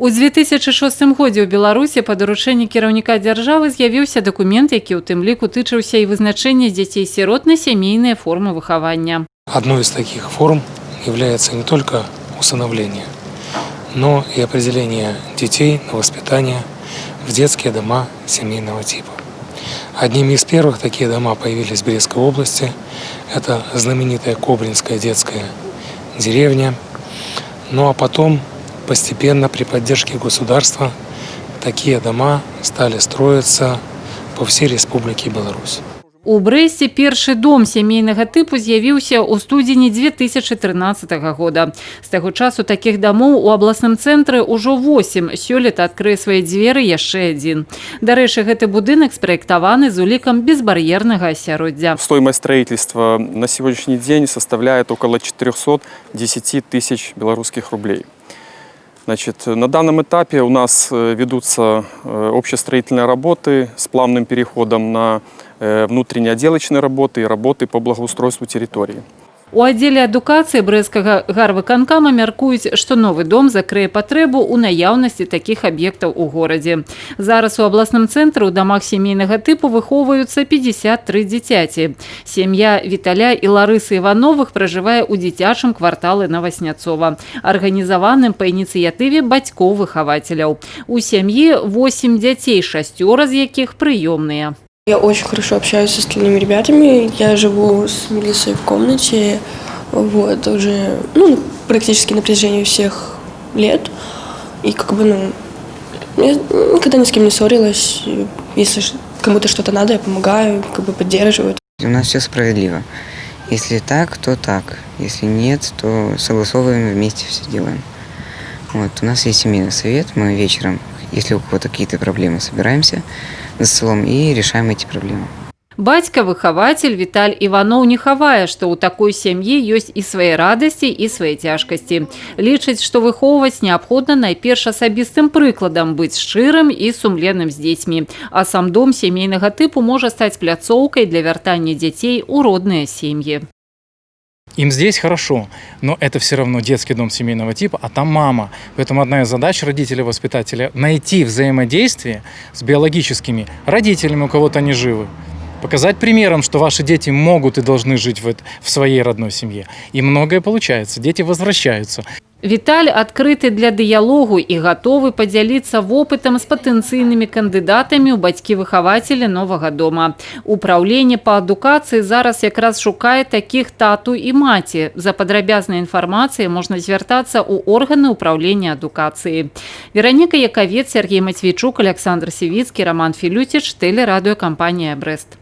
У 2006 годзе ў Беларусі па даручэнні кіраўніка дзяржавы з'явіўся дакумент, які ў тым ліку тычыўся і вызначэння дзяцей-сірот на сямейныя формы выхавання. Одной из таких форм является не только усыновление, но и определение детей на воспитание в детские дома семейного типа. Одними из первых такие дома появились в Брестской области. Это знаменитая Кобринская детская деревня. Ну а потом постепенно при поддержке государства такие дома стали строиться по всей Республике Беларусь. У Брэсце першы дом сямейнага тыпу з'явіўся ў студзені 2013 года. З таго часу такіх дамоў у абласным цэнтры ўжо 8, сёлета адкрые свае дзверы яшчэ адзін. Дарэчы, гэты будынак спраектаваны з улікам безбар'ернага асяроддзя. Стоимость строительства на сегодняшний день составляет около 410 тысяч белорусских рублей. Значит, на данном этапе у нас ведутся общестроительные работы с плавным переходом на внутренние отделочные работы и работы по благоустройству территории. У аддзеле адукацыі брэсцкага гарвыканкама мяркуюць, што новы дом закрые патрэбу ў наяўнасці такіх аб'ектаў у горадзе. Зараз у абласным цэнтры ў дамах сямейнага тыпу выхоўваюцца 53 дзіцяці. Сям'я Віталя і Ларысы Івановых пражывае ў дзіцячым кварталы на Васняцова, арганізаваным па ініцыятыве бацькоў-выхавацеляў. У сям'і 8 дзяцей, 6 з якіх прыёмныя. Я очень хорошо общаюсь с остальными ребятами. Я живу с Мелиссой в комнате вот, уже практически на протяжении всех лет. И я никогда ни с кем не ссорилась. Если кому-то что-то надо, я помогаю, поддерживаю. У нас все справедливо. Если так, то так. Если нет, то согласовываем, вместе все делаем. Вот. У нас есть семейный совет. Мы вечером, если у кого-то какие-то проблемы, собираемся за столом и решаем эти проблемы. Бацька-выхавацель Віталь Іваноў не хавае, што ў такой сям'і ёсць і свае радасці, і свае цяжкасці. Лічыць, што выхоўваць неабходна найперш асабістым прыкладам, быць шчырым і сумленным з дзецьмі. А сам дом сямейнага тыпу можа стаць пляцоўкай для вяртання дзяцей у родныя сем'і. Им здесь хорошо, но это все равно детский дом семейного типа, а там мама. Поэтому одна из задач родителя-воспитателя – найти взаимодействие с биологическими родителями, у кого-то они живы. Показать примером, что ваши дети могут и должны жить в своей родной семье. И многое получается, дети возвращаются. Віталь адкрыты для дыялогу і гатовы падзяліцца вопытам з патэнцыйнымі кандыдатамі ў бацькі-выхавацелі новага дома. Упраўленне па адукацыі зараз якраз шукае такіх тату і маці. За падрабязнай інфармацыяй можна звяртацца ў органы ўпраўлення адукацыі. Вераніка Якавец, Сергей Матвейчук, Александр Сівіцкі, Роман Філюціч, тэлерадыёкампанія «Брэст».